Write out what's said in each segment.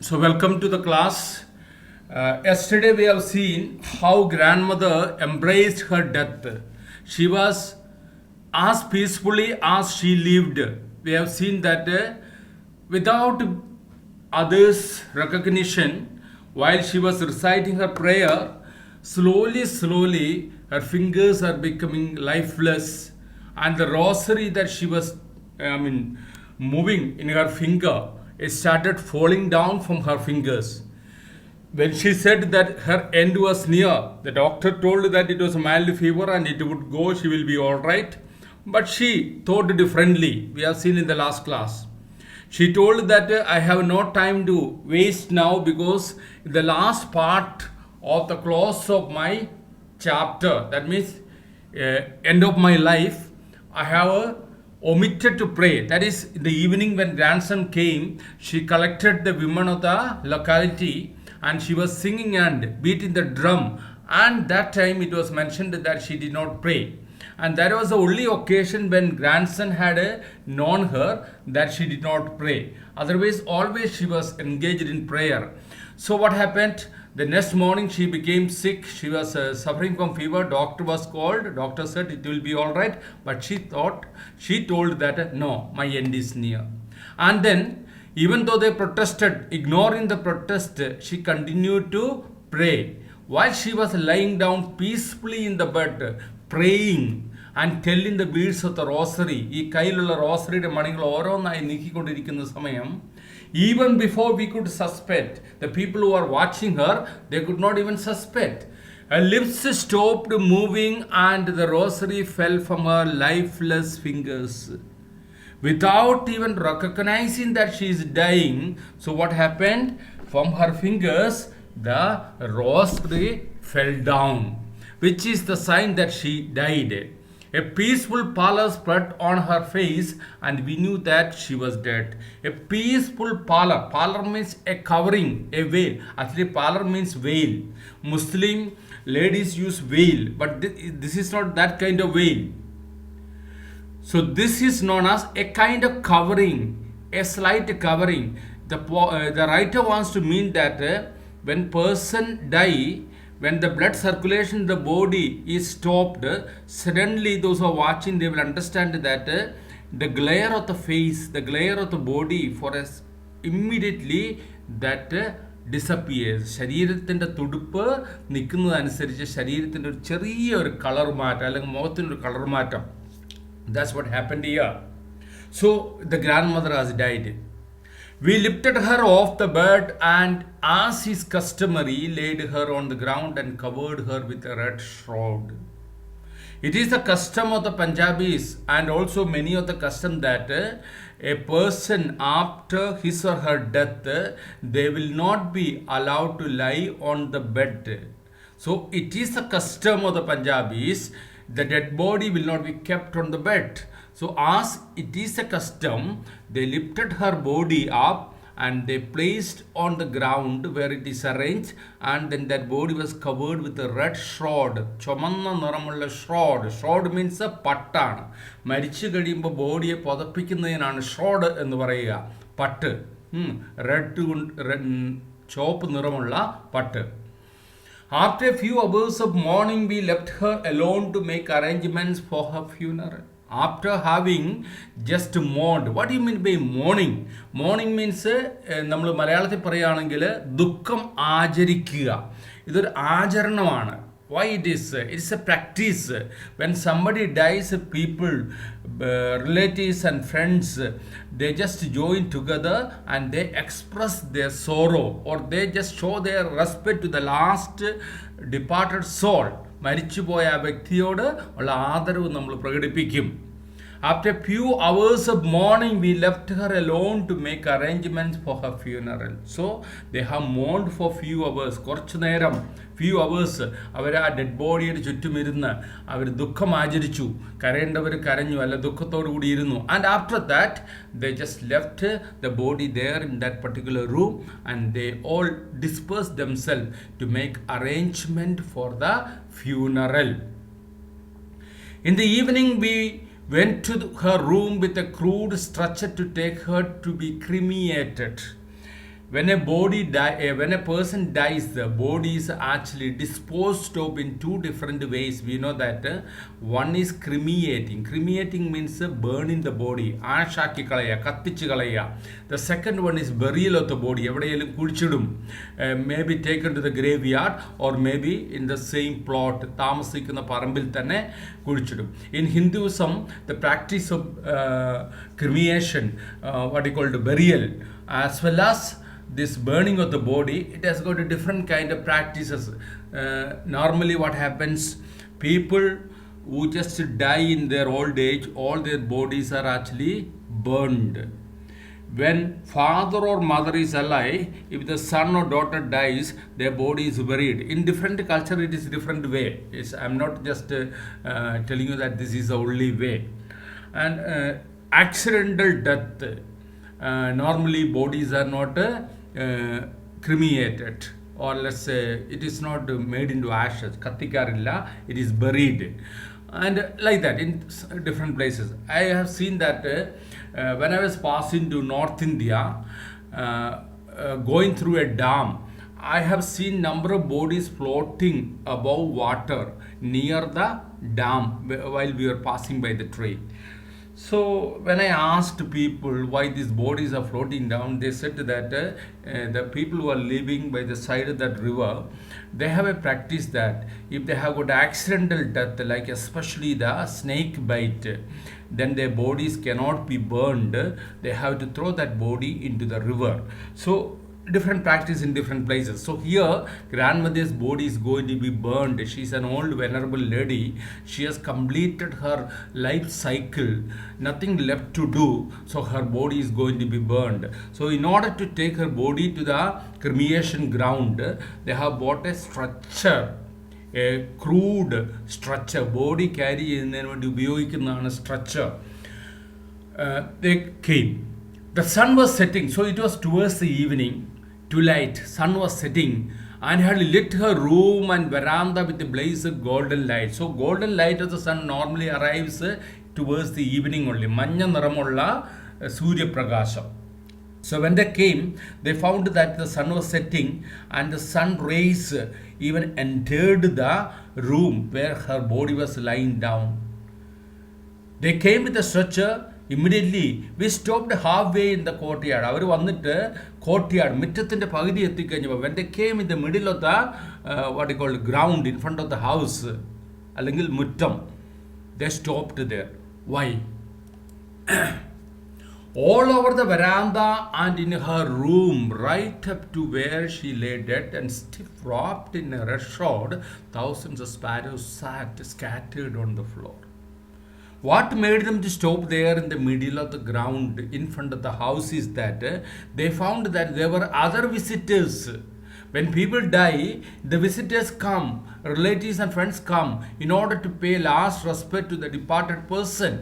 So, welcome to the class. Yesterday, we have seen how grandmother embraced her death. She was as peacefully as she lived. We have seen that without others' recognition, while she was reciting her prayer, slowly, her fingers are becoming lifeless, and the rosary that she was, moving in her finger, it started falling down from her fingers. When she said that her end was near, the doctor told that it was a mild fever and it would go, she will be all right. But she thought differently. We have seen in the last class. She told that I have no time to waste now because the last part of the close of my chapter, that means end of my life, I have omitted to pray. That is, in the evening when grandson came, she collected the women of the locality and she was singing and beating the drum. And that time it was mentioned that she did not pray. And that was the only occasion when grandson had known her that she did not pray. Otherwise, always she was engaged in prayer. So what happened? The next morning she became sick. She was suffering from fever. Doctor was called. Doctor said it will be all right. But she told that no, my end is near. And then even though they protested, ignoring the protest, she continued to pray. While she was lying down peacefully in the bed, praying and telling the beads of the rosary, ഈ കയ്യിലുള്ള റോസറിയുടെ മണികൾ ഓരോന്നായി നീക്കിക്കൊണ്ടിരിക്കുന്ന സമയം, even before we could suspect, the people who are watching her, they could not even suspect. Her lips stopped moving and the rosary fell from her lifeless fingers. Without even recognizing that she is dying, so what happened? From her fingers, the rosary fell down, which is the sign that she died. A peaceful pallor spread on her face, and we knew that she was dead. A peaceful pallor. Pallor means a covering, a veil. Actually, pallor means veil. Muslim ladies use veil, but this is not that kind of veil. So this is known as a kind of covering, a slight covering. The writer wants to mean that when person die, when the blood circulation in the body is stopped, suddenly those who are watching, they will understand that the glare of the face, the glare of the body, for us immediately that disappears. ശരീരത്തിൻ്റെ തുടുപ്പ് നിൽക്കുന്നതനുസരിച്ച് ശരീരത്തിൻ്റെ ഒരു ചെറിയൊരു colour മാറ്റം അല്ലെങ്കിൽ മുഖത്തിനൊരു colour മാറ്റം. That's what happened here. So the grandmother has died. We lifted her off the bed and, as is customary, laid her on the ground and covered her with a red shroud. It is the custom of the Punjabis and also many of the custom that a person after his or her death, they will not be allowed to lie on the bed. So it is the custom of the Punjabis. The dead body will not be kept on the bed. So as it is a custom, they lifted her body up and they placed on the ground where it is arranged, and then that body was covered with a red shroud. ചുമന്ന നിറമുള്ള shroud. Shroud means a പട്ടാണ്. മരിച്ചു കഴിയുമ്പോൾ ബോഡിയെ പുതപ്പിക്കുന്നതിനാണ് showed എന്ന് പറയുക. പട്ട്. Red ചുവപ്പ് നിറമുള്ള പട്ട്. After a few hours of mourning, we left her alone to make arrangements for her funeral. After having just mourned, what do you mean by mourning? Mourning means നമ്മൾ മലയാളത്തിൽ പറയുകയാണെങ്കിൽ ദുഃഖം ആചരിക്കുക. ഇതൊരു ആചരണമാണ്. Why it is? It's a practice. When somebody dies, people, relatives and friends, they just join together and they express their sorrow, or they just show their respect to the last departed soul. മരിച്ചുപോയ ആ വ്യക്തിയോട് ഉള്ള ആദരവ് നമ്മൾ പ്രകടിപ്പിക്കും. After a few hours of mourning, we left her alone to make arrangements for her funeral. So they have mourned for few hours. കുറച്ചു നേരം, few hours, അവർ ആ ഡെഡ് ബോഡിയുടെ ചുറ്റും ഇരുന്ന് അവർ ദുഃഖം ആചരിച്ചു. കരയേണ്ടവർ കരഞ്ഞു, അല്ല ദുഃഖത്തോടു കൂടി ഇരുന്നു. And after that, they just left the body there in that particular room and they all dispersed themselves to make arrangement for the funeral. In the evening, we went to her room with a crude stretcher to take her to be cremated. when when a person dies, the body is actually disposed of in two different ways. We know that one is cremating means burning the body, ആഷാക്കി കളയുക, കത്തിച്ച് കളയുക. The second one is burial of the body, എവിടെയെങ്കിലും കുഴിച്ചിടും, maybe taken to the graveyard or maybe in the same plot, താമസിക്കുന്ന പറമ്പിൽ തന്നെ കുഴിച്ചിടും. In Hinduism, the practice of cremation, what you call the burial, as well as this burning of the body, it has got a different kind of practices. Normally what happens, people who just die in their old age, all their bodies are actually burned. When father or mother is alive, if the son or daughter dies, their body is buried. In different culture it is different way. I'm not just telling you that this is the only way. And accidental death, normally bodies are not cremated, or let's say it is not made into ashes, kathikarilla, it is buried, and like that in different places. I have seen that when I was passing to North India, going through a dam, I have seen number of bodies floating above water near the dam while we were passing by the train. So when I asked people why these bodies are floating down, they said that the people who are living by the side of that river, they have a practice that if they have got accidental death, like especially the snake bite, then their bodies cannot be burned. They have to throw that body into the river. So different practice in different places. So here grandmother's body is going to be burned. She's an old venerable lady. She has completed her life cycle, nothing left to do, so her body is going to be burned. So in order to take her body to the cremation ground, they have bought a stretcher, a crude stretcher, body carry ചെയ്യുന്നതിന് വേണ്ടി ഉപയോഗിക്കുന്നതാണ് stretcher. They came. The sun was setting, so it was towards the evening, twilight, sun was setting, and had lit her room and veranda with a blaze of golden light. So golden light of the sun normally arrives towards the evening only. മഞ്ഞ നിറമുള്ള സൂര്യപ്രകാശം. So when they came, they found that the sun was setting and the sun rays even entered the room where her body was lying down. They came with a stretcher. Immediately we stopped halfway in the courtyard. അവർ വന്നിട്ട് courtyard, മുറ്റത്തിൻ്റെ പകുതി എത്തിക്കഴിഞ്ഞപ്പോൾ, when they came in the middle of the what you call ground in front of the house, അല്ലെങ്കിൽ മുറ്റം, they stopped there. Why? All over the veranda and in her room, right up to where she lay dead and stiff wrapped in a red shroud, thousands of sparrows sat scattered on the floor. What made them to stop there in the middle of the ground in front of the house is that they found that there were other visitors. When people die, the visitors come, relatives and friends come in order to pay last respect to the departed person.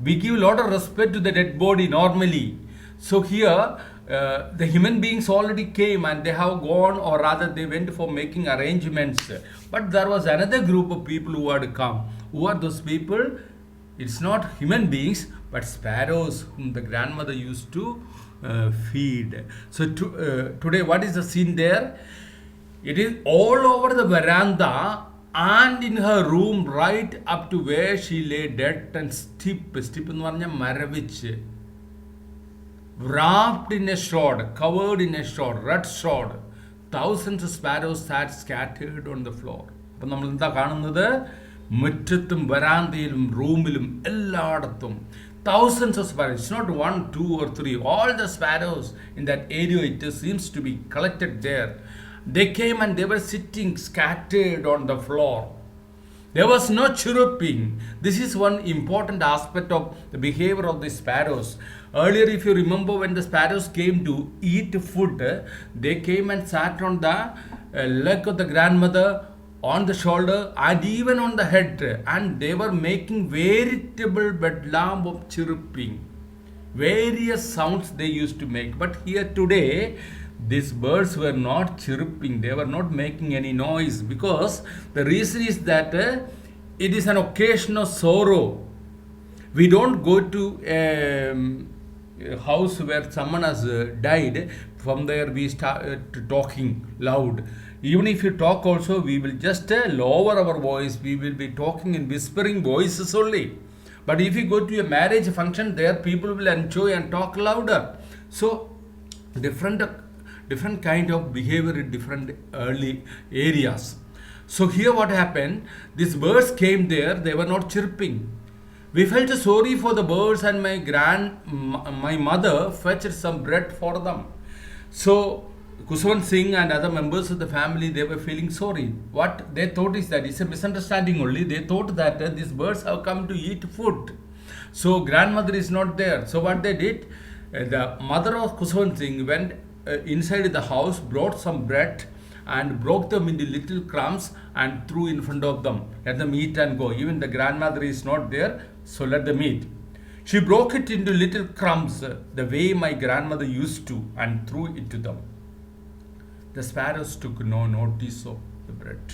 We give a lot of respect to the dead body normally. So here, the human beings already came and they have gone, or rather they went for making arrangements. But there was another group of people who had come. Who are those people? It's not human beings, but sparrows whom the grandmother used to feed. So today, what is the scene there? It is all over the veranda and in her room, right up to where she lay dead and stiff എന്ന് പറഞ്ഞാൽ മരവിച്ച്, wrapped in a shroud, covered in a shroud, red shroud. Thousands of sparrows sat scattered on the floor. അപ്പം നമ്മൾ എന്താ കാണുന്നത്? മുറ്റത്തും വരാന്തയിലും റൂമിലും എല്ലായിടത്തും thousands of sparrows. It's not 1, 2 or 3. All the sparrows in that area, it seems to be collected there. They came and they were sitting scattered on the floor. There was no chirruping. This is one important aspect of the behavior of the sparrows. Earlier, if you remember, when the sparrows came to eat food, they came and sat on the leg of the grandmother, on the shoulder, and even on the head, and they were making veritable bedlam of chirruping. Various sounds they used to make. But here today, these birds were not chirruping, they were not making any noise, because the reason is that it is an occasion of sorrow. We don't go to house where someone has died, from there we start talking loud. Even if you talk also, we will just lower our voice. We will be talking in whispering voices only. But if you go to a marriage function, there people will enjoy and talk louder. So different kind of behavior in different early areas. So here what happened, these birds came there, they were not chirping. We felt sorry for the birds, and my mother fetched some bread for them. So Kuswan Singh and other members of the family, they were feeling sorry. What they thought is that it's a misunderstanding only. They thought that these birds have come to eat food. So grandmother is not there. So what they did, the mother of Kuswan Singh went inside the house, brought some bread and broke them into little crumbs and threw in front of them. Let them eat and go. Even the grandmother is not there, so let them eat. She broke it into little crumbs, the way my grandmother used to, and threw it to them. The sparrows took no notice of the bread.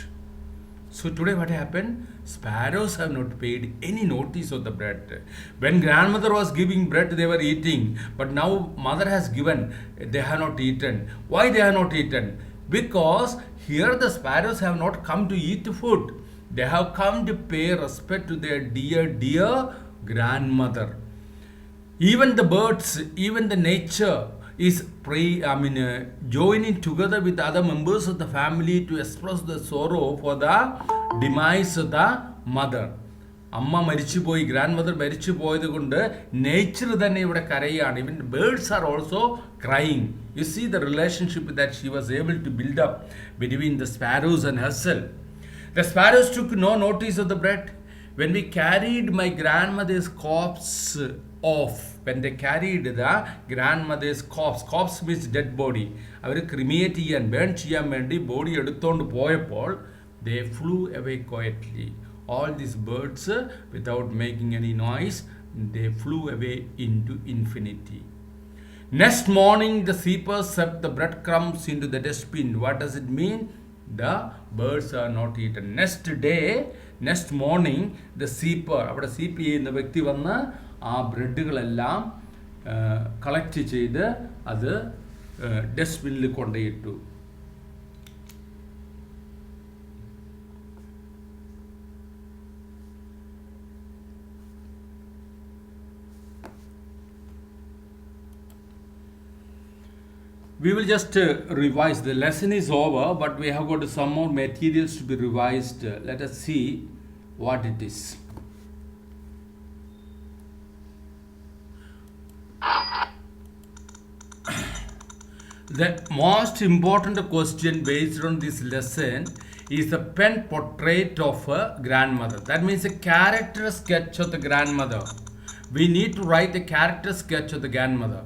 So today what happened? Sparrows have not paid any notice of the bread. When grandmother was giving bread, they were eating. But now mother has given, they have not eaten. Why they have not eaten? Because here the sparrows have not come to eat food. They have come to pay respect to their dear grandmother. Even the birds, even the nature is joining together with other members of the family to express the sorrow for the demise of the mother. അമ്മ മരിച്ചുപോയി, grand മരിച്ചു പോയത് കൊണ്ട് nature തന്നെ ഇവിടെ കരയാണ്. Even birds are also crying. You see the relationship that she was able to build up between the sparrows and herself. The sparrows took no notice of the bread. When we carried my grandmother's corpse off, when they carried the grandmother's corpse means dead body, അവർ ക്രിമിയേറ്റ് ചെയ്യാൻ, burn ചെയ്യാൻ വേണ്ടി body എടുത്തുകൊണ്ട് പോയപ്പോൾ they flew away quietly. All these birds, without making any noise, they flew away into infinity. Next morning, the seepers swept the breadcrumbs into the dustbin. What does it mean? The birds are not eaten. Next day, next morning, the seeper, അവിടെ സീപ്പ് ചെയ്യുന്ന വ്യക്തി വന്ന് ആ ബ്രെഡുകളെല്ലാം collect ചെയ്ത് അത് ഡസ്റ്റ്ബിന്നിൽ കൊണ്ടുപോയിട്ടു. We will just revise. The lesson is over, but we have got some more materials to be revised. Let us see what it is. The most important question based on this lesson is the pen portrait of a grandmother. That means a character sketch of the grandmother. We need to write a character sketch of the grandmother.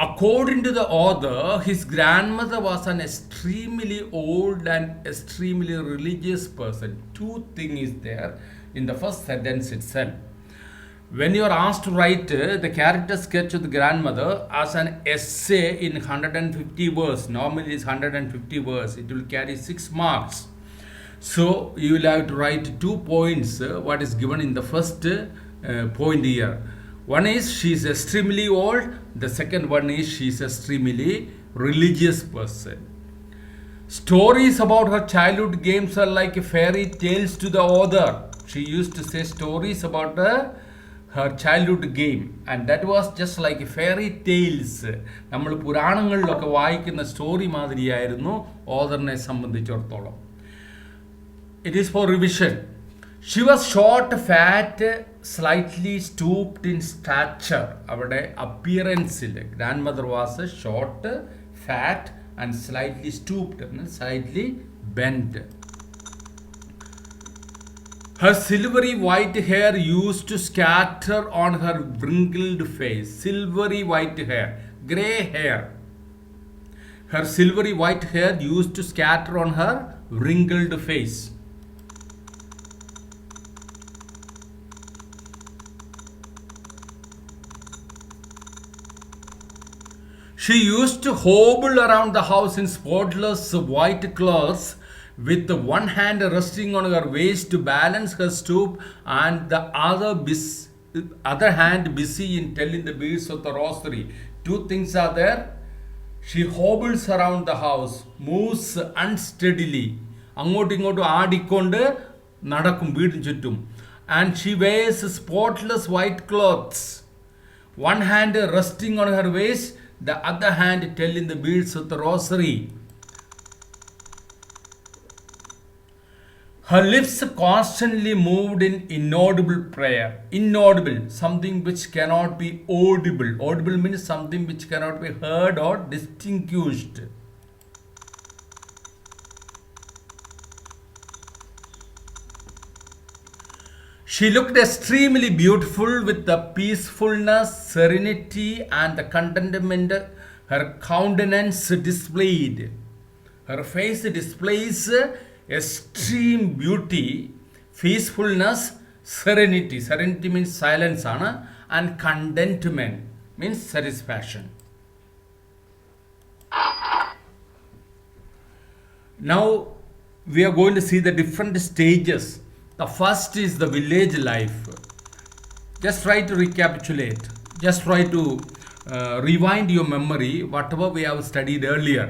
According to the author, his grandmother was an extremely old and extremely religious person. Two things is there in the first sentence itself. When you are asked to write the character sketch of the grandmother as an essay in 150 words, normally it's 150 words, it will carry 6 marks. So you will have to write 2 points, what is given in the first point here. One is she is extremely old. The second one is she is extremely religious person. Stories about her childhood games are like fairy tales to the author. She used to say stories about her childhood game, and that was just like fairy tales. നമ്മൾ പുരാണങ്ങളിലൊക്കെ വായിക്കുന്ന story മാതിരിയായിരുന്നു ഓഥറിനെ സംബന്ധിച്ചിടത്തോളം. It is for revision. She was short, fat, slightly stooped in stature. അവരുടെ അപ്പിയറൻസിൽ grandmother was short, fat and slightly stooped, slightly bent. Her silvery white hair used to scatter on her wrinkled face. Silvery white hair, grey hair. Her silvery white hair used to scatter on her wrinkled face. She used to hobble around the house in spotless white clothes, with one hand resting on her waist to balance her stoop and the other other hand busy in telling the beads of the rosary. Two things are there. She hobbles around the house, moves unsteadily. അങ്ങോട്ടും ഇങ്ങോട്ടും ആടിക്കൊണ്ട് നടക്കും വീടിന് ചുറ്റും. And she wears spotless white clothes. One hand resting on her waist, the other hand telling the beads of the rosary. Her lips constantly moved in inaudible prayer. Inaudible, something which cannot be audible. Audible means something which cannot be heard or distinguished. She looked extremely beautiful with the peacefulness, serenity, and the contentment her countenance displayed. Her face displays extreme beauty, peacefulness, serenity. Serenity means silence, and contentment means satisfaction. Now we are going to see the different stages. The first is the village life. Just try to recapitulate. Just try to rewind your memory, whatever we have studied earlier.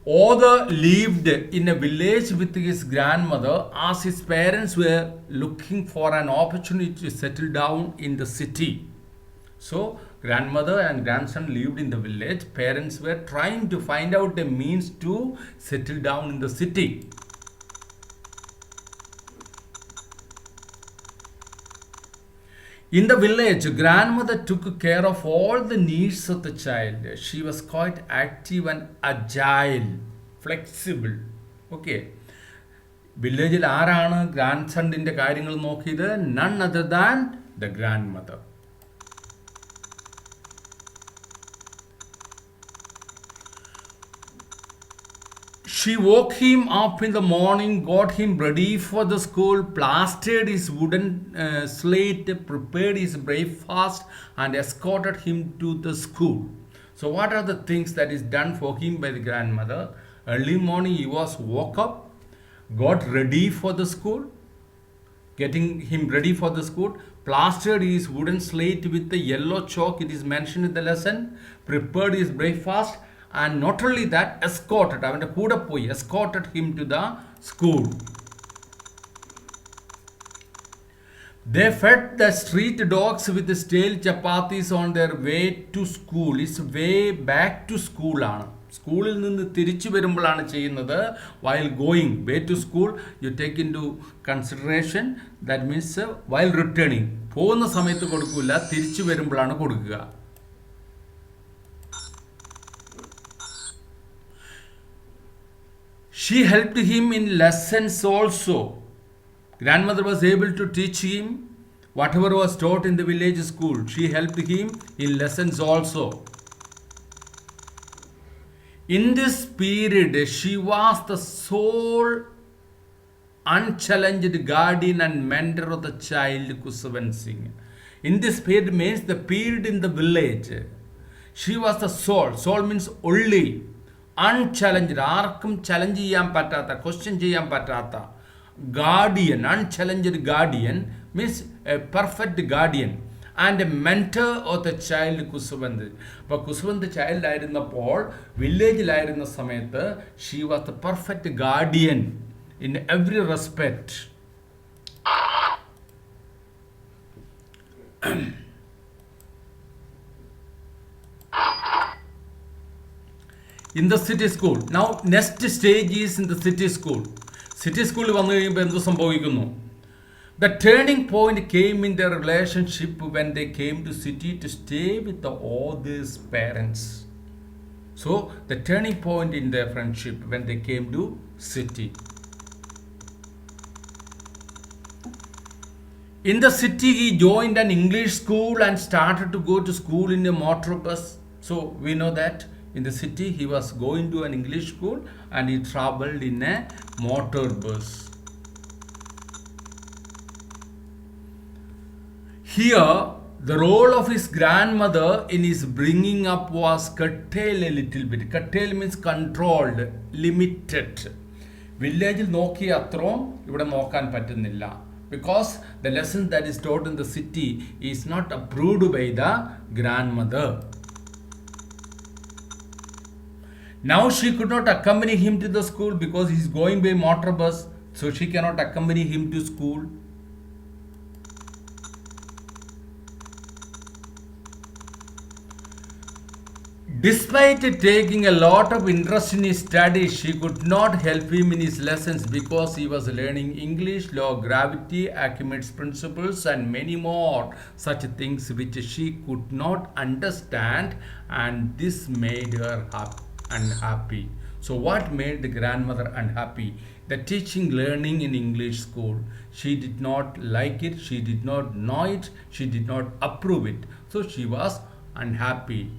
Oda lived in a village with his grandmother as his parents were looking for an opportunity to settle down in the city. So, grandmother and grandson lived in the village. Parents were trying to find out a means to settle down in the city. In the village, grandmother took care of all the needs of the child. She was quite active and agile, flexible. Okay. വില്ലേജിൽ ആരാണ് grand സണ്ണിൻ്റെ കാര്യങ്ങൾ നോക്കിയത്? None other than the grand mother. She woke him up in the morning, got him ready for the school, plastered his wooden slate, prepared his breakfast, and escorted him to the school. So what are the things that is done for him by the grandmother? Early morning he was woke up, got ready for the school, getting him ready for the school, plastered his wooden slate with the yellow chalk, it is mentioned in the lesson, prepared his breakfast, and not only that, escorted, അവൻ്റെ കൂടെ പോയി, escorted him to the school. They fed the street dogs with stale chapatis on their way to school. It's way back to school ആണ്. സ്കൂളിൽ നിന്ന് തിരിച്ചു വരുമ്പോഴാണ് ചെയ്യുന്നത്. While going way to school, you take into consideration, that means while returning. പോകുന്ന സമയത്ത് കൊടുക്കില്ല, തിരിച്ചു വരുമ്പോഴാണ് കൊടുക്കുക. She helped him in lessons also. Grandmother was able to teach him whatever was taught in the village school. She helped him in lessons also. In this period, she was the sole unchallenged guardian and mentor of the child, Kusavan Singh. In this period means the period in the village. She was the sole. Sole means only. Unchallenged, ആർക്കും challenge ചെയ്യാൻ പറ്റാത്ത, question ചെയ്യാൻ പറ്റാത്ത guardian. Unchallenged guardian means a perfect guardian and a mentor of the child കുസുവന്ത്. അപ്പോൾ കുസുവന്ത് child ആയിരുന്നപ്പോൾ, വില്ലേജിലായിരുന്ന സമയത്ത്, she was the perfect guardian in every respect. In the city school. Now next stage is in the city school. City school വന്നു കഴിയുമ്പോൾ എന്ത് സംഭവിക്കുന്നു? The turning point came in their relationship when they came to city to stay with the other's parents. So the turning point in their friendship when they came to city. In the city he joined an English school and started to go to school in a motor bus. So we know that in the city he was going to an English school and he traveled in a motor bus. Here the role of his grandmother in his bringing up was curtailed a little bit. Curtailed means controlled, limited. വില്ലേജിൽ നോക്കിയ അത്രയും ഇവിടെ നോക്കാൻ പറ്റുന്നില്ല. because the lesson that is taught in the city is not approved by the grandmother. Now she could not accompany him to the school because he is going by motor bus, so she cannot accompany him to school. Despite taking a lot of interest in his studies, she could not help him in his lessons because he was learning English, law of gravity, Archimedes principles, and many more such things which she could not understand, and this made her unhappy. So, what made the grandmother unhappy? The teaching learning in English school. She did not like it, she did not know it, she did not approve it. So, she was unhappy.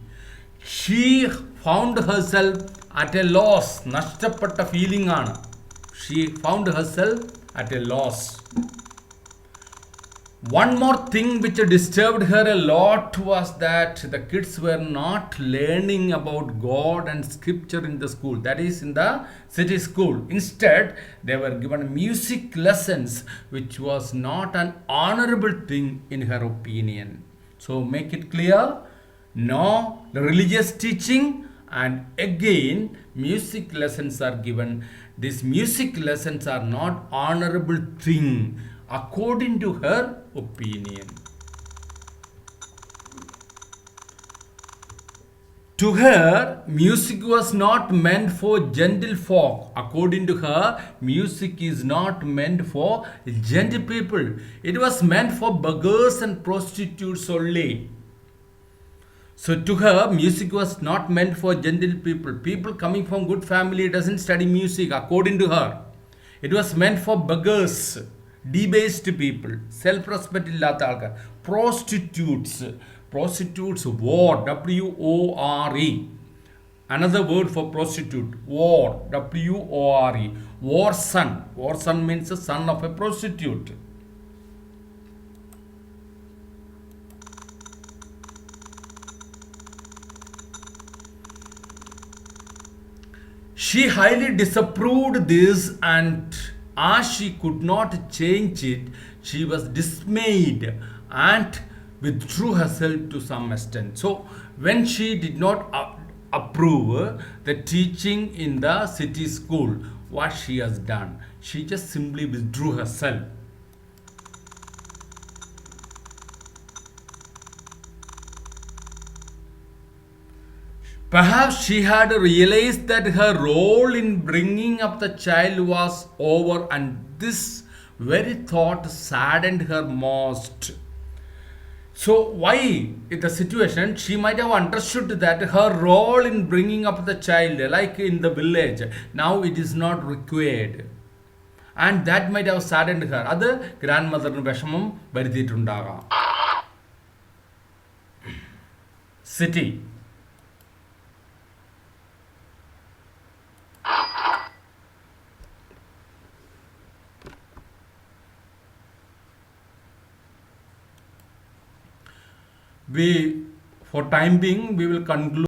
She found herself at a loss. നഷ്ടപ്പെട്ട feeling ആണ്. She found herself at a loss. One more thing which disturbed her a lot was that the kids were not learning about God and scripture in the school, that is in the city school. Instead, they were given music lessons, which was not an honorable thing in her opinion. So make it clear, no religious teaching, and again music lessons are given. These music lessons are not honorable thing according to her opinion. To her, music was not meant for gentle folk. According to her, music is not meant for gentle people. It was meant for beggars and prostitutes only. So to her, music was not meant for gentle people. People coming from good family doesn't study music, according to her. It was meant for beggars, debased people, self-respect illatta alkar, prostitutes. Prostitutes, whore, W-O-R-E. Another word for prostitute, whore, W-O-R-E. Whore son. Whore son means the son of a prostitute. She highly disapproved this, and as she could not change it, she was dismayed and withdrew herself to some extent. So, when she did not approve the teaching in the city school, what she has done? She just simply withdrew herself. Perhaps she had realized that her role in bringing up the child was over, and this very thought saddened her most. So, why in the situation she might have understood that her role in bringing up the child, like in the village, now it is not required, and that might have saddened her. അത് ഗ്രാൻഡ്മദറിന് വിഷമം വരുത്തിയിട്ടുണ്ടാകാം. City. We, for time being, we will conclude